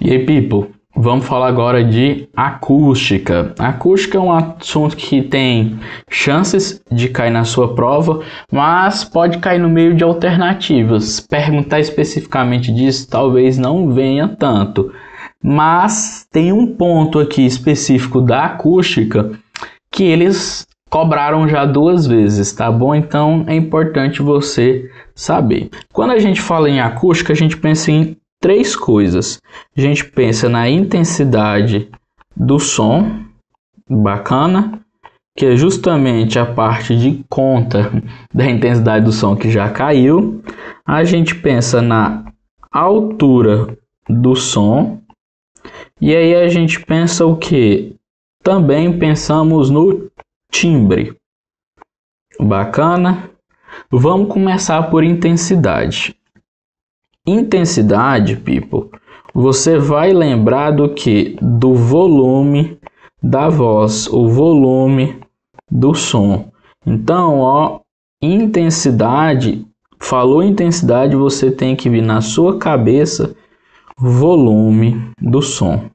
E aí, people, vamos falar agora de acústica. Acústica é um assunto que tem chances de cair na sua prova, mas pode cair no meio de alternativas. Perguntar especificamente disso talvez não venha tanto, mas tem um ponto aqui específico da acústica que eles cobraram já 2 vezes, tá bom? Então é importante você saber. Quando a gente fala em acústica, a gente pensa em 3 coisas. A gente pensa na intensidade do som, bacana, que é justamente a parte de conta da intensidade do som que já caiu. A gente pensa na altura do som. E aí a gente pensa o que? Também pensamos no timbre. Bacana? Vamos começar por intensidade. Intensidade, people, você vai lembrar do que? Do volume da voz, o volume do som. Então, ó, intensidade, falou intensidade, você tem que vir na sua cabeça volume do som.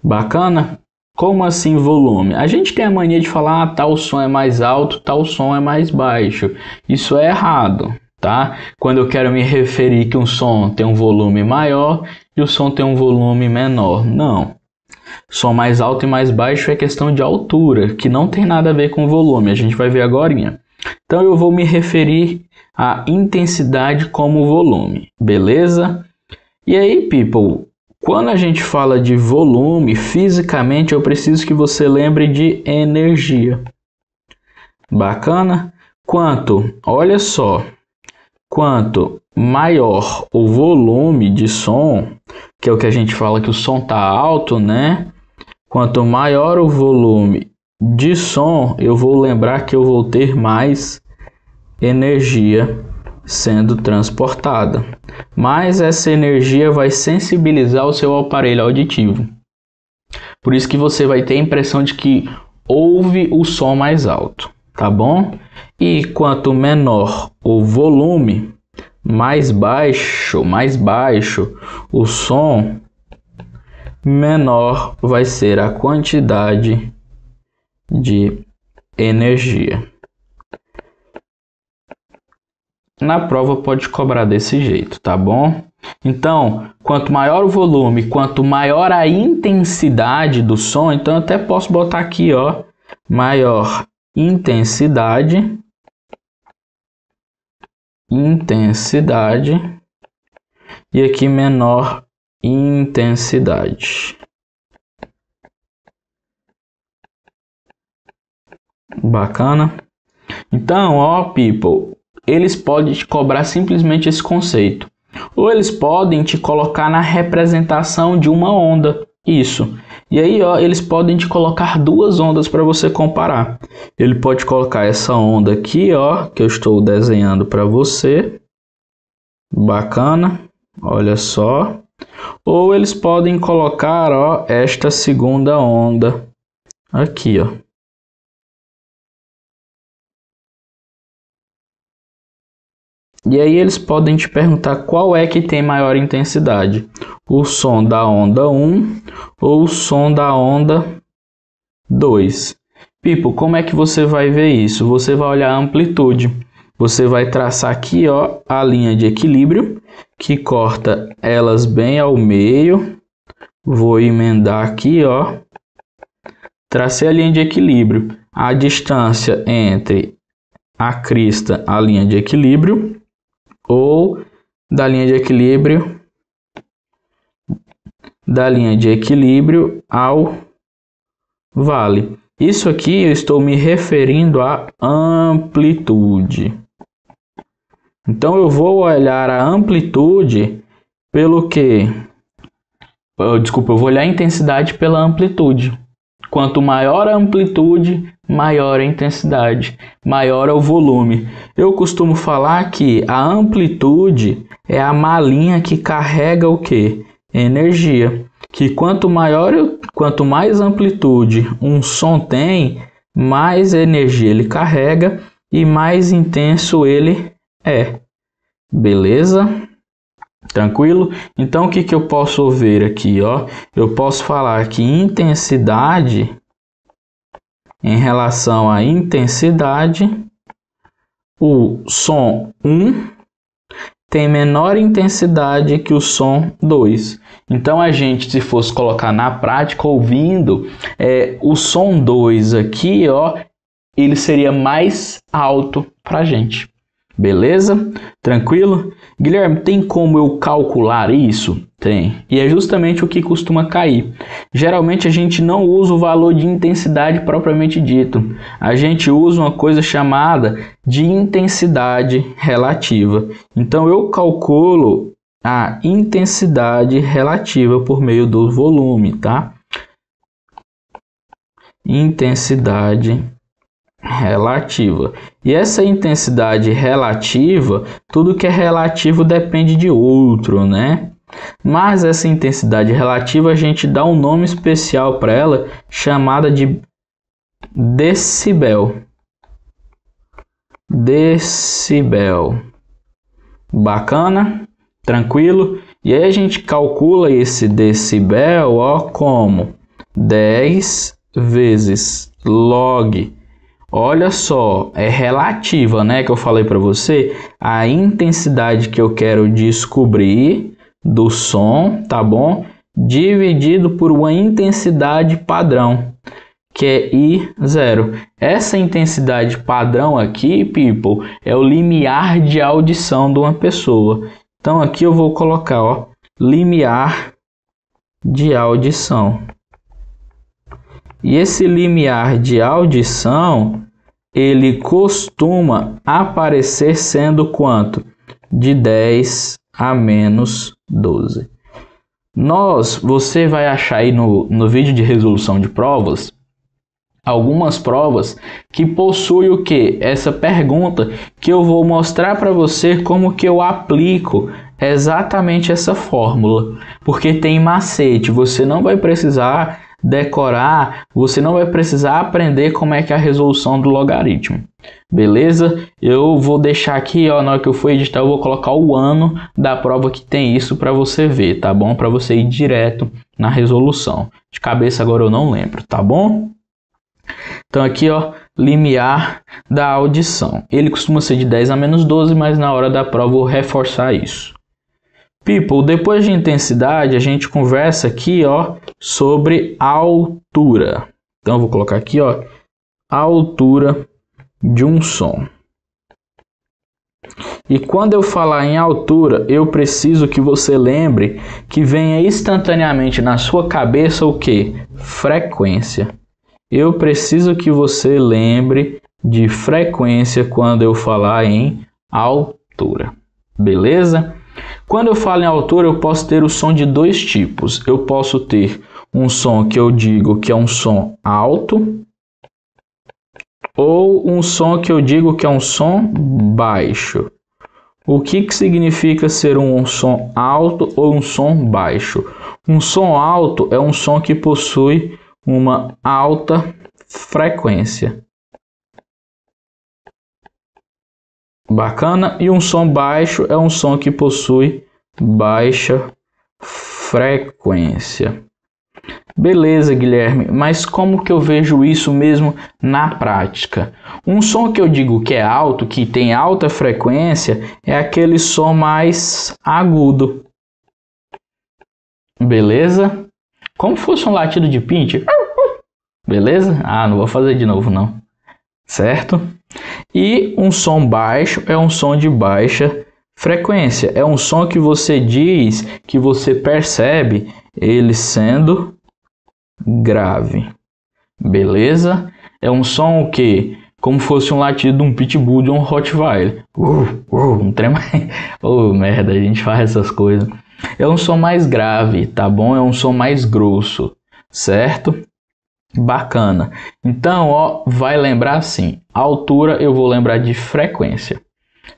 Bacana? Como assim volume? A gente tem a mania de falar, tal som é mais alto, tal som é mais baixo. Isso é errado, tá? Quando eu quero me referir que um som tem um volume maior e o som tem um volume menor. Não. Som mais alto e mais baixo é questão de altura, que não tem nada a ver com volume. A gente vai ver agora. Então eu vou me referir à intensidade como volume, beleza? E aí, people, quando a gente fala de volume, fisicamente eu preciso que você lembre de energia. Bacana? Olha só, quanto maior o volume de som, que é o que a gente fala que o som está alto, né? Quanto maior o volume de som, eu vou lembrar que eu vou ter mais energia sendo transportada. Mas essa energia vai sensibilizar o seu aparelho auditivo. Por isso que você vai ter a impressão de que ouve o som mais alto, tá bom? E quanto menor o volume, mais baixo o som, menor vai ser a quantidade de energia. Na prova pode cobrar desse jeito, tá bom? Então, quanto maior o volume, quanto maior a intensidade do som, então eu até posso botar aqui, ó, maior intensidade, e aqui menor intensidade. Bacana? Então, ó, people, eles podem te cobrar simplesmente esse conceito. Ou eles podem te colocar na representação de uma onda. Isso. E aí, ó, eles podem te colocar 2 ondas para você comparar. Ele pode colocar essa onda aqui, ó, que eu estou desenhando para você. Bacana. Olha só. Ou eles podem colocar, ó, esta segunda onda aqui, ó. E aí eles podem te perguntar qual é que tem maior intensidade. O som da onda 1 ou o som da onda 2. People, como é que você vai ver isso? Você vai olhar a amplitude. Você vai traçar aqui, ó, a linha de equilíbrio, que corta elas bem ao meio. Vou emendar aqui, ó. Tracei a linha de equilíbrio. A distância entre a crista, a linha de equilíbrio, ou da linha de equilíbrio ao vale. Isso aqui eu estou me referindo à amplitude. Então eu vou olhar a amplitude pelo que? Desculpa, eu vou olhar a intensidade pela amplitude. Quanto maior a amplitude, maior a intensidade, maior é o volume. Eu costumo falar que a amplitude é a malinha que carrega o que? Energia. Que quanto mais amplitude um som tem, mais energia ele carrega e mais intenso ele é. Beleza? Tranquilo? Então, o que eu posso ver aqui, ó? Eu posso falar que intensidade, em relação à intensidade, o som 1 tem menor intensidade que o som 2. Então, a gente, se fosse colocar na prática, ouvindo, o som 2 aqui, ó, ele seria mais alto para a gente. Beleza? Tranquilo? Guilherme, tem como eu calcular isso? Tem. E é justamente o que costuma cair. Geralmente a gente não usa o valor de intensidade propriamente dito. A gente usa uma coisa chamada de intensidade relativa. Então eu calculo a intensidade relativa por meio do volume, tá? Intensidade relativa. E essa intensidade relativa, tudo que é relativo depende de outro, né? Mas essa intensidade relativa a gente dá um nome especial para ela, chamada de decibel. Decibel. Bacana? Tranquilo? E aí a gente calcula esse decibel, ó, como 10 vezes log. Olha só, é relativa, né, que eu falei para você, a intensidade que eu quero descobrir do som, tá bom? Dividido por uma intensidade padrão, que é I0. Essa intensidade padrão aqui, people, é o limiar de audição de uma pessoa. Então aqui eu vou colocar, ó, limiar de audição. E esse limiar de audição, ele costuma aparecer sendo quanto? De 10 a menos 12. Você vai achar aí no vídeo de resolução de provas, algumas provas que possuem o que? Essa pergunta que eu vou mostrar para você como que eu aplico exatamente essa fórmula. Porque tem macete, você não vai precisar decorar, você não vai precisar aprender como é que é a resolução do logaritmo. Beleza? Eu vou deixar aqui, ó, na hora que eu for editar, eu vou colocar o ano da prova que tem isso para você ver, tá bom? Para você ir direto na resolução. De cabeça agora eu não lembro, tá bom? Então aqui, ó, limiar da audição. Ele costuma ser de 10 a menos 12, mas na hora da prova eu vou reforçar isso. People, depois de intensidade, a gente conversa aqui, ó, sobre altura. Então eu vou colocar aqui, ó, a altura de um som. E quando eu falar em altura, eu preciso que você lembre que venha instantaneamente na sua cabeça o que? Frequência. Eu preciso que você lembre de frequência quando eu falar em altura. Beleza? Quando eu falo em altura, eu posso ter o som de dois tipos. Eu posso ter um som que eu digo que é um som alto, ou um som que eu digo que é um som baixo. O que significa ser um som alto ou um som baixo? Um som alto é um som que possui uma alta frequência. Bacana? E um som baixo é um som que possui baixa frequência. Beleza, Guilherme, mas como que eu vejo isso mesmo na prática? Um som que eu digo que é alto, que tem alta frequência, é aquele som mais agudo. Beleza? Como fosse um latido de pinche. Beleza? Ah, não vou fazer de novo não. Certo? E um som baixo é um som de baixa frequência. É um som que você diz, que você percebe ele sendo grave. Beleza? É um som que, como fosse um latido de um pitbull, de um Rottweiler. Um trem mais... Oh, merda, a gente faz essas coisas. É um som mais grave, tá bom? É um som mais grosso, certo? Bacana. Então, ó, vai lembrar assim, a altura eu vou lembrar de frequência,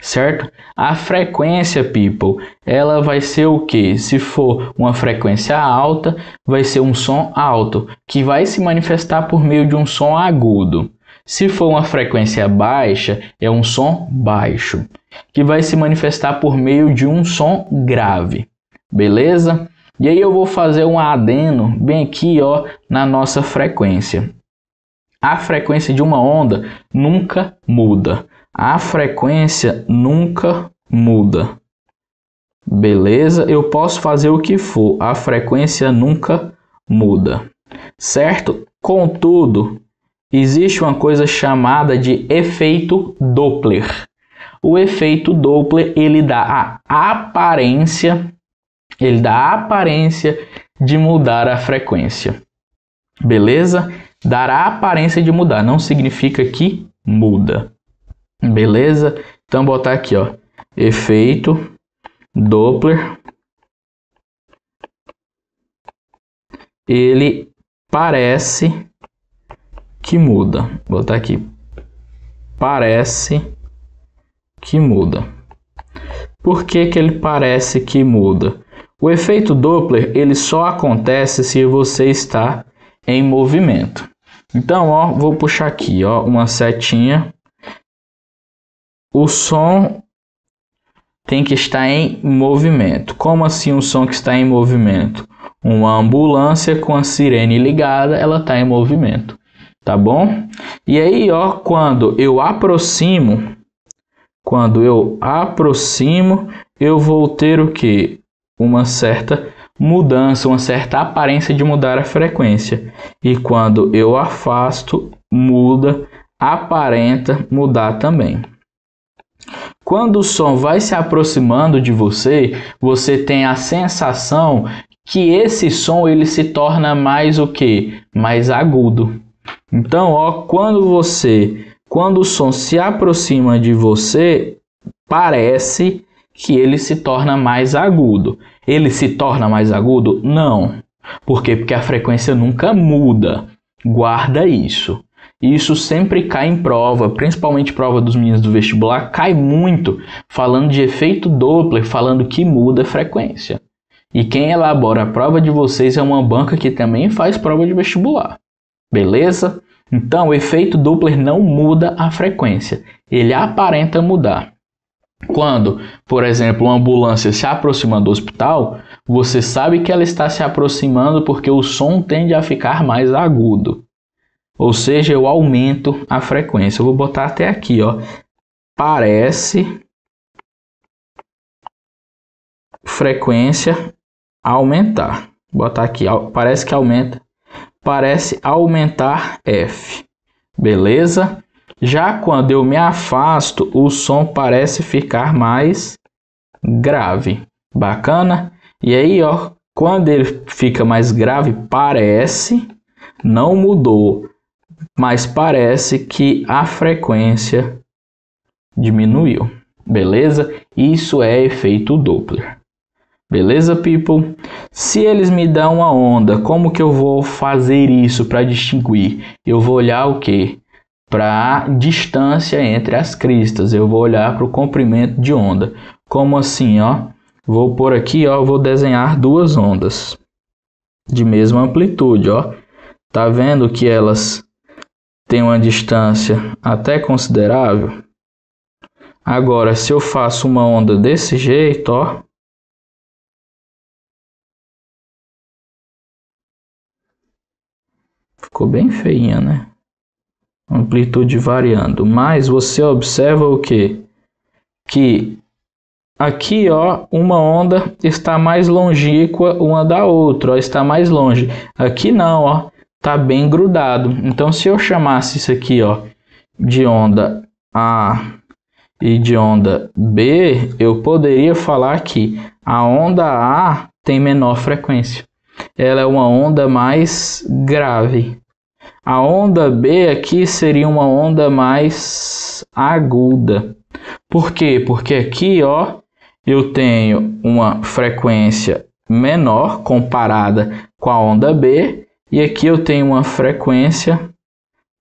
certo? A frequência, people, ela vai ser o que? Se for uma frequência alta, vai ser um som alto, que vai se manifestar por meio de um som agudo. Se for uma frequência baixa, é um som baixo, que vai se manifestar por meio de um som grave, beleza? E aí eu vou fazer um adendo bem aqui, ó, na nossa frequência. A frequência de uma onda nunca muda. A frequência nunca muda. Beleza? Eu posso fazer o que for, a frequência nunca muda, certo? Contudo, existe uma coisa chamada de efeito Doppler. O efeito Doppler, ele dá a aparência de mudar a frequência. Beleza? Dar a aparência de mudar, não significa que muda. Beleza? Então botar aqui, ó, efeito Doppler, ele parece que muda. Vou botar aqui, parece que muda. Por que que ele parece que muda? O efeito Doppler, ele só acontece se você está em movimento. Então, ó, vou puxar aqui, ó, uma setinha. O som tem que estar em movimento. Como assim um som que está em movimento? Uma ambulância com a sirene ligada, ela está em movimento, tá bom? E aí, ó, quando eu aproximo, eu vou ter o quê? Uma certa mudança, uma certa aparência de mudar a frequência. E quando eu afasto, muda, aparenta mudar também. Quando o som vai se aproximando de você, você tem a sensação que esse som ele se torna mais o quê? Mais agudo. Então, ó, quando o som se aproxima de você, parece que ele se torna mais agudo. Ele se torna mais agudo? Não. Por quê? Porque a frequência nunca muda. Guarda isso. Isso sempre cai em prova, principalmente prova dos meninos do vestibular, cai muito falando de efeito Doppler, falando que muda a frequência. E quem elabora a prova de vocês é uma banca que também faz prova de vestibular. Beleza? Então, o efeito Doppler não muda a frequência, ele aparenta mudar. Quando, por exemplo, uma ambulância se aproxima do hospital, você sabe que ela está se aproximando porque o som tende a ficar mais agudo. Ou seja, eu aumento a frequência. Eu vou botar até aqui, ó. Parece frequência aumentar. Vou botar aqui, parece que aumenta. Parece aumentar F. Beleza? Já quando eu me afasto, o som parece ficar mais grave. Bacana? E aí, ó, quando ele fica mais grave, parece, não mudou, mas parece que a frequência diminuiu. Beleza? Isso é efeito Doppler. Beleza, people? Se eles me dão uma onda, como que eu vou fazer isso para distinguir? Eu vou olhar o quê? Para a distância entre as cristas. Eu vou olhar para o comprimento de onda. Como assim, ó? Vou por aqui, ó, vou desenhar duas ondas de mesma amplitude, ó. Tá vendo que elas têm uma distância até considerável? Agora, se eu faço uma onda desse jeito, ó, ficou bem feinha, né? Amplitude variando. Mas você observa o quê? Que aqui, ó, uma onda está mais longínqua uma da outra, ó, está mais longe. Aqui não, ó, tá bem grudado. Então, se eu chamasse isso aqui, ó, de onda A e de onda B, eu poderia falar que a onda A tem menor frequência. Ela é uma onda mais grave. A onda B aqui seria uma onda mais aguda. Por quê? Porque aqui, ó, eu tenho uma frequência menor comparada com a onda B e aqui eu tenho uma frequência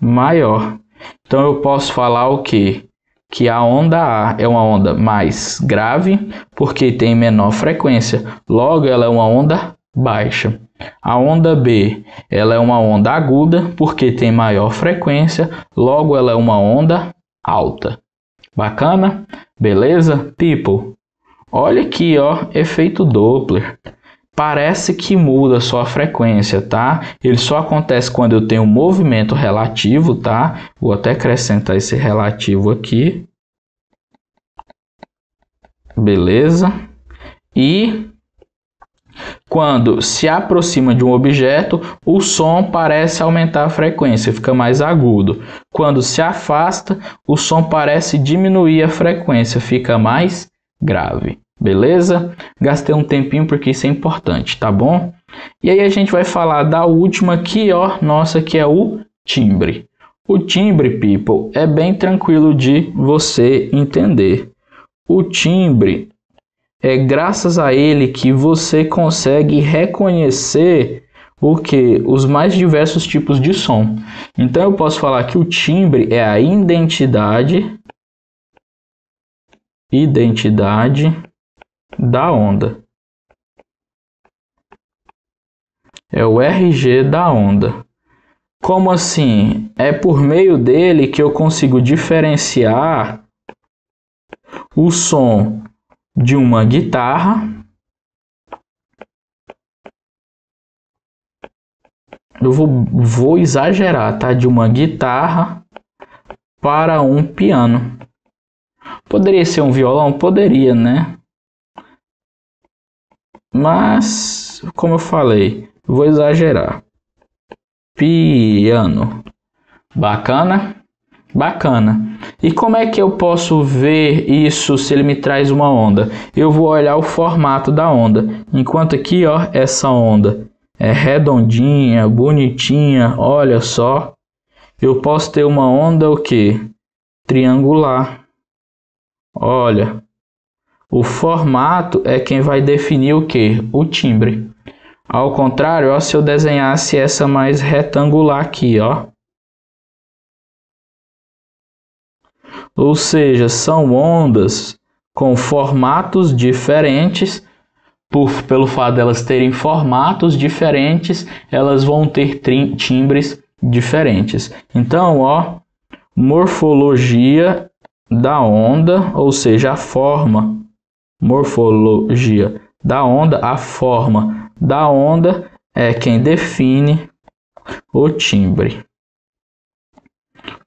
maior. Então eu posso falar o quê? Que a onda A é uma onda mais grave porque tem menor frequência. Logo, ela é uma onda baixa. A onda B, ela é uma onda aguda porque tem maior frequência, logo ela é uma onda alta. Bacana? Beleza, people? Olha aqui, ó, efeito Doppler. Parece que muda só a frequência, tá? Ele só acontece quando eu tenho um movimento relativo, tá? Vou até acrescentar esse relativo aqui. Beleza? E quando se aproxima de um objeto, o som parece aumentar a frequência, fica mais agudo. Quando se afasta, o som parece diminuir a frequência, fica mais grave. Beleza? Gastei um tempinho porque isso é importante, tá bom? E aí a gente vai falar da última aqui, ó, nossa, que é o timbre. O timbre, people, é bem tranquilo de você entender. O timbre é graças a ele que você consegue reconhecer o que? Os mais diversos tipos de som. Então eu posso falar que o timbre é a identidade da onda. É o RG da onda. Como assim? É por meio dele que eu consigo diferenciar o som de uma guitarra. Eu vou exagerar, tá? De uma guitarra para um piano. Poderia ser um violão? Poderia, né? Mas, como eu falei, vou exagerar. Piano. Bacana? Bacana. E como é que eu posso ver isso se ele me traz uma onda? Eu vou olhar o formato da onda. Enquanto aqui, ó, essa onda é redondinha, bonitinha, olha só. Eu posso ter uma onda o quê? Triangular. Olha, o formato é quem vai definir o quê? O timbre. Ao contrário, ó, se eu desenhasse essa mais retangular aqui, ó. Ou seja, são ondas com formatos diferentes. Pelo fato delas terem formatos diferentes, elas vão ter timbres diferentes. Então, ó, morfologia da onda, ou seja, a forma, morfologia da onda, a forma da onda é quem define o timbre.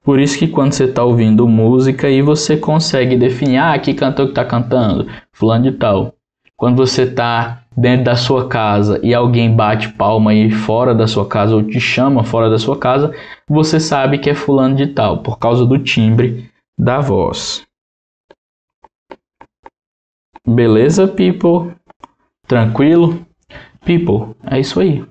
Por isso que quando você está ouvindo música aí você consegue definir, que cantor que está cantando, fulano de tal. Quando você está dentro da sua casa e alguém bate palma aí fora da sua casa ou te chama fora da sua casa, você sabe que é fulano de tal, por causa do timbre da voz. Beleza, people? Tranquilo? People, é isso aí.